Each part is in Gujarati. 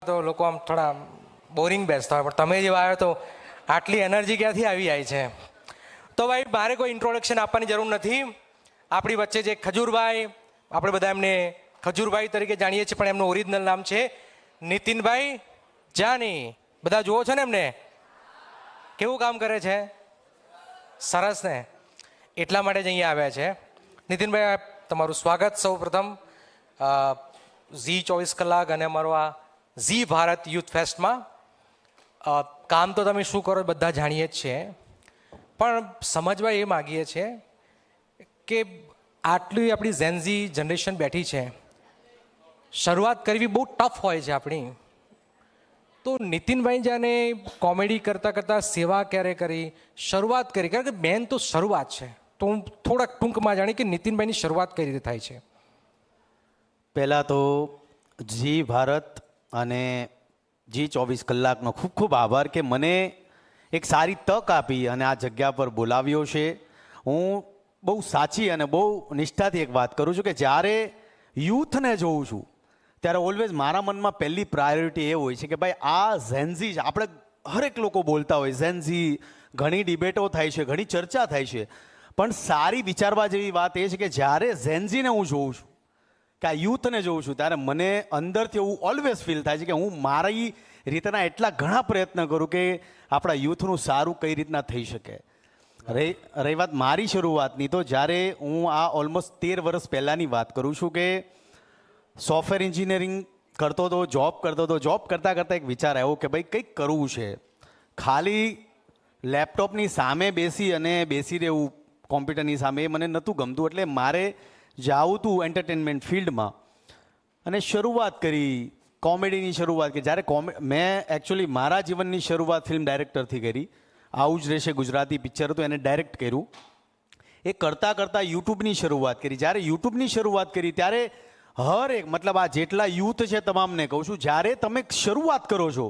તો લોકો આમ થોડા બોરિંગ બેસતા હોય, પણ તમે જેવા આવ્યો તો આટલી એનર્જી ક્યાંથી આવી જાય છે. તો ભાઈ મારે કોઈ ઇન્ટ્રોડક્શન આપવાની જરૂર નથી. આપણી વચ્ચે જે ખજૂરભાઈ, આપણે બધા એમને ખજૂરભાઈ તરીકે જાણીએ છીએ, પણ એમનું ઓરિજિનલ નામ છે નીતિનભાઈ જાની. બધા જુઓ છો ને એમને કેવું કામ કરે છે, સરસ ને, એટલા માટે જ અહીંયા આવ્યા છે. નીતિનભાઈ તમારું સ્વાગત સૌ પ્રથમ ઝી 24 કલાક અને અમારો આ ઝી ભારત યુથ ફેસ્ટમાં. કામ તો તમે શું કરો બધા જાણીએ જ છીએ, પણ સમજવા એ માગીએ છીએ કે આટલી આપણી ઝેનઝી જનરેશન બેઠી છે, શરૂઆત કરવી બહુ ટફ હોય છે આપણી. તો નીતિનભાઈ જાને કોમેડી કરતાં કરતાં સેવા ક્યારે કરી, શરૂઆત કરી, કારણ કે મેન તો શરૂઆત છે. તો હું થોડાક ટૂંકમાં જાણી કે નીતિનભાઈની શરૂઆત કઈ રીતે થાય છે. પહેલાં તો જી ભારત અને જી 24 કલાકનો ખૂબ ખૂબ આભાર કે મને એક સારી તક આપી અને આ જગ્યા પર બોલાવ્યો છે. હું બહુ સાચી અને બહુ નિષ્ઠાથી એક વાત કરું છું કે જ્યારે યુથને જોઉં છું ત્યારે ઓલવેઝ મારા મનમાં પહેલી પ્રાયોરિટી એ હોય છે કે ભાઈ આ ઝેનઝી છે. આપણે હરેક લોકો બોલતા હોય ઝેનઝી, ઘણી ડિબેટો થાય છે, ઘણી ચર્ચા થાય છે, પણ સારી વિચારવા જેવી વાત એ છે કે જ્યારે ઝેનઝીને હું જોઉં છું કે આ યુથને જોઉં છું ત્યારે મને અંદરથી એવું ઓલવેઝ ફીલ થાય છે કે હું મારી રીતના એટલા ઘણા પ્રયત્ન કરું કે આપણા યુથનું સારું કઈ રીતના થઈ શકે. રહી વાત મારી શરૂઆતની, તો જ્યારે હું આ ઓલમોસ્ટ 13 વર્ષ પહેલાંની વાત કરું છું કે સોફ્ટવેર એન્જિનિયરિંગ કરતો હતો, જોબ કરતો હતો. જોબ કરતાં કરતાં એક વિચાર આવ્યો કે ભાઈ કંઈક કરવું છે. ખાલી લેપટોપની સામે બેસી રહેવું કોમ્પ્યુટરની સામે એ મને નહોતું ગમતું, એટલે મારે જાવું હતું એન્ટરટેનમેન્ટ ફિલ્ડમાં અને શરૂઆત કરી કોમેડીની શરૂઆત કરી. જ્યારે મેં એકચ્યુઅલી મારા જીવનની શરૂઆત ફિલ્મ ડાયરેક્ટરથી કરી. આવું જ રહેશે ગુજરાતી પિક્ચર હતું, એને ડાયરેક્ટ કર્યું. એ કરતાં કરતાં યુટ્યુબની શરૂઆત કરી. જ્યારે યુટ્યુબની શરૂઆત કરી ત્યારે હર એક મતલબ આ જેટલા યુથ છે તમામને કહું છું, જ્યારે તમે શરૂઆત કરો છો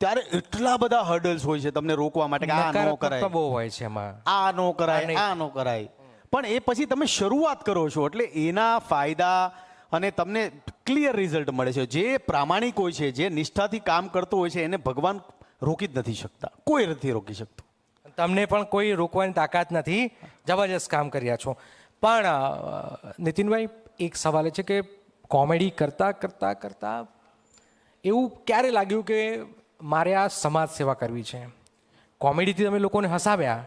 ત્યારે એટલા બધા હર્ડલ્સ હોય છે તમને રોકવા માટે કે આ ન કરાય, બહુ હોય છે એમાં, આ ન કરાય, આ ન કરાય. પણ એ પછી તમે શરૂઆત કરો છો એટલે એના ફાયદા અને તમને ક્લિયર રિઝલ્ટ મળે છે. જે પ્રામાણિક હોય છે, જે નિષ્ઠાથી કામ કરતો હોય છે, એને ભગવાન રોકી જ નથી શકતા, કોઈ નથી રોકી શકતું. તમને પણ કોઈ રોકવાની તાકાત નથી, જબરજસ્ત કામ કર્યા છો. પણ નીતિનભાઈ એક સવાલ એ છે કે કોમેડી કરતાં કરતાં કરતાં એવું ક્યારે લાગ્યું કે મારે આ સમાજ સેવા કરવી છે? કોમેડીથી તમે લોકોને હસાવ્યા,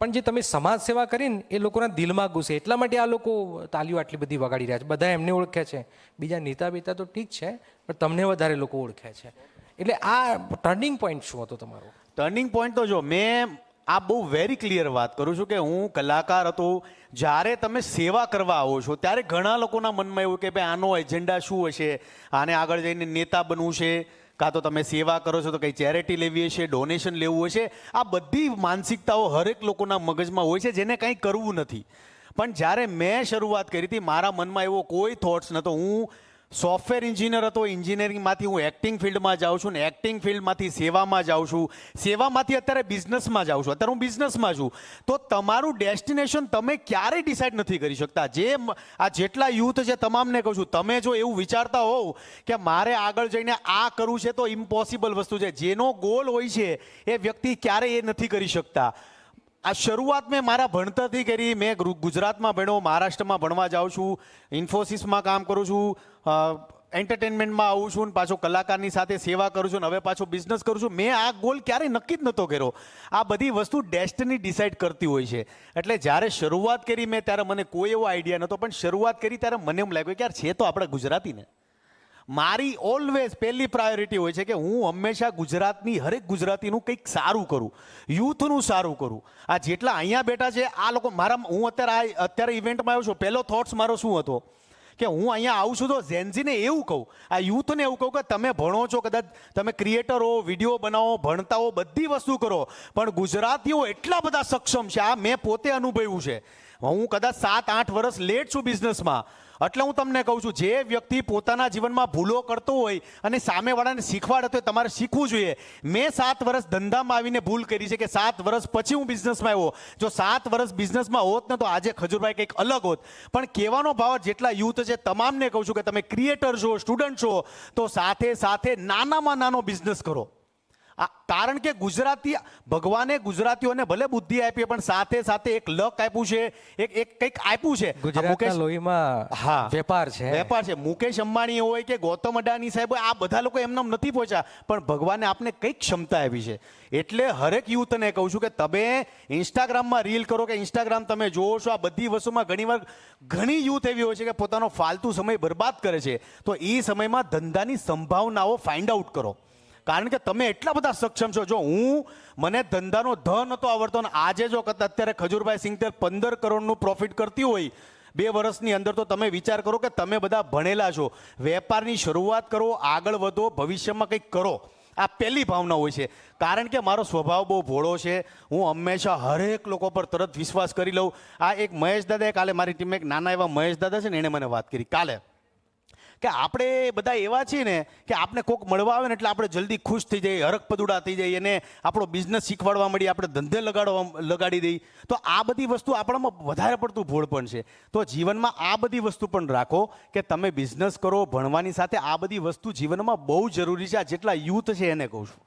પણ જે તમે સમાજ સેવા કરીને એ લોકોના દિલમાં ઘૂસે, એટલા માટે આ લોકો તાલીઓ આટલી બધી વગાડી રહ્યા છે. બધા એમને ઓળખે છે, બીજા નેતા બેતા તો ઠીક છે, પણ તમને વધારે લોકો ઓળખે છે. એટલે આ ટર્નિંગ પોઈન્ટ શું હતો તમારો? ટર્નિંગ પોઈન્ટ તો જો મેં આ બહુ વેરી ક્લિયર વાત કરું છું કે હું કલાકાર હતો. જ્યારે તમે સેવા કરવા આવો છો ત્યારે ઘણા લોકોના મનમાં એવું કે ભાઈ આનો એજન્ડા શું હશે, આને આગળ જઈને નેતા બનવું છે, કાં તો તમે સેવા કરો છો તો કંઈ ચેરિટી લેવી હશે, ડોનેશન લેવું હશે. આ બધી માનસિકતાઓ હરેક લોકોના મગજમાં હોય છે જેને કંઈ કરવું નથી. પણ જ્યારે મેં શરૂઆત કરી હતી મારા મનમાં એવો કોઈ થોટ્સ નહોતો. હું સોફ્ટવેર એન્જિનિયર હતો, એન્જિનિયરિંગમાંથી હું એક્ટિંગ ફિલ્ડમાં જાઉં છું ને એક્ટિંગ ફિલ્ડમાંથી સેવામાં જાઉં છું, સેવામાંથી અત્યારે બિઝનેસમાં જાઉં છું. અત્યારે હું બિઝનેસમાં છું. તો તમારું ડેસ્ટિનેશન તમે ક્યારેય ડિસાઇડ નથી કરી શકતા. આ જેટલા યુથ છે તમામને કહું છું, તમે જો એવું વિચારતા હોવ કે મારે આગળ જઈને આ કરવું છે તો ઇમ્પોસિબલ વસ્તુ છે. જેનો ગોલ હોય છે એ વ્યક્તિ ક્યારેય એ નથી કરી શકતા. આ શરૂઆત મેં મારા ભણતરથી કરી. મેં ગુજરાતમાં ભણ્યો, મહારાષ્ટ્રમાં ભણવા જાઉં છું, ઇન્ફોસિસમાં કામ કરું છું, એન્ટરટેનમેન્ટમાં આવું છું, પાછો કલાકારની સાથે સેવા કરું છું, હવે પાછો બિઝનેસ કરું છું. મેં આ ગોલ ક્યારેય નક્કી જ નહોતો કર્યો. આ બધી વસ્તુ ડેસ્ટિની ડિસાઇડ કરતી હોય છે. એટલે જ્યારે શરૂઆત કરી મેં ત્યારે મને કોઈ એવો આઈડિયા નહોતો, પણ શરૂઆત કરી ત્યારે મને એમ લાગ્યું કે યાર છે તો આપણે ગુજરાતીને. મારી ઓલવેઝ પહેલી પ્રાયોરિટી હોય છે કે હું હંમેશા ગુજરાતની હરેક ગુજરાતીનું કંઈક સારું કરું, યુથનું સારું કરું. આ જેટલા અહીંયા બેઠા છે આ લોકો હું અત્યારે ઇવેન્ટમાં આવ્યો છું, પહેલો થોટ્સ મારો શું હતો કે હું અહીંયા આવું છું તો ઝેનઝીને એવું કહું, આ યુથને એવું કહું કે તમે ભણો છો, કદાચ તમે ક્રિએટર હો, વિડીયો બનાવો, ભણતા હો, બધી વસ્તુ કરો, પણ ગુજરાતીઓ એટલા બધા સક્ષમ છે. આ મેં પોતે અનુભવ્યું છે. હું કદાચ 7-8 વર્ષ લેટ છું બિઝનેસમાં, એટલે હું તમને કહું છું જે વ્યક્તિ પોતાના જીવનમાં ભૂલો કરતો હોય અને સામેવાળાને શીખવાડે તો તમારે શીખવું જોઈએ. મેં 7 વર્ષ ધંધામાં આવીને ભૂલ કરી છે કે 7 વર્ષ પછી હું બિઝનેસમાં આવ્યો. જો 7 વર્ષ બિઝનેસમાં હોત ને તો આજે ખજૂરભાઈ કંઈક અલગ હોત. પણ કહેવાનો ભાવ જેટલા યુથ છે તમામને કહું છું કે તમે ક્રિએટર છો, સ્ટુડન્ટ છો, તો સાથે સાથે નાનામાં નાનો બિઝનેસ કરો. કારણ કે ગુજરાતી ભગવાને ગુજરાતીઓને ભલે બુદ્ધિ આપી પણ સાથે સાથે એક લક આપ્યું છે, એક કંઈક આપ્યું છે. ગુજરાતના લોહીમાં હા વેપાર છે. વેપાર છે. મુકેશ અંબાણી હોય કે ગૌતમ અડાની સાહેબ હોય, આ બધા લોકો એમને નથી પહોંચ્યા, પણ ભગવાને આપને કંઈક ક્ષમતા આપી છે. એટલે હરેક યુથને કહું છું કે તમે ઇન્સ્ટાગ્રામમાં રીલ કરો કે ઇન્સ્ટાગ્રામ તમે જોવો છો, આ બધી વસ્તુમાં ઘણીવાર ઘણી યુથ એવી હોય છે કે પોતાનો ફાલતુ સમય બરબાદ કરે છે. તો એ સમયમાં ધંધાની સંભાવનાઓ ફાઇન્ડ આઉટ કરો, કારણ કે તમે એટલા બધા સક્ષમ છો. જો મને ધંધાનો ધ નહોતો આવડતો ને આજે જો અત્યારે ખજૂરભાઈ સિંગતેલ 15 કરોડનું પ્રોફિટ કરતી હોય 2 વર્ષની અંદર, તો તમે વિચાર કરો કે તમે બધા ભણેલા છો, વેપારની શરૂઆત કરો, આગળ વધો, ભવિષ્યમાં કંઈક કરો. આ પહેલી ભાવના હોય છે. કારણ કે મારો સ્વભાવ બહુ ભોળો છે, હું હંમેશા હરેક લોકો પર તરત વિશ્વાસ કરી લઉં. આ એક મહેશ દાદાએ કાલે મારી ટીમમાં એક નાના એવા મહેશ દાદા છે ને, એણે મને વાત કરી કાલે કે આપણે બધા એવા છીએ ને કે આપણે કોક મળવા આવે ને એટલે આપણે જલ્દી ખુશ થઈ જઈએ, હરકપદુડા થઈ જઈએ, એને આપણો બિઝનેસ શીખવાડવા મળી, આપણે ધંધે લગાડી દઈએ. તો આ બધી વસ્તુ આપણામાં વધારે પડતું ભોળપણ છે. તો જીવનમાં આ બધી વસ્તુ પણ રાખો કે તમે બિઝનેસ કરો, ભણવાની સાથે આ બધી વસ્તુ જીવનમાં બહુ જરૂરી છે. આ જેટલા યુથ છે એને કહું છું.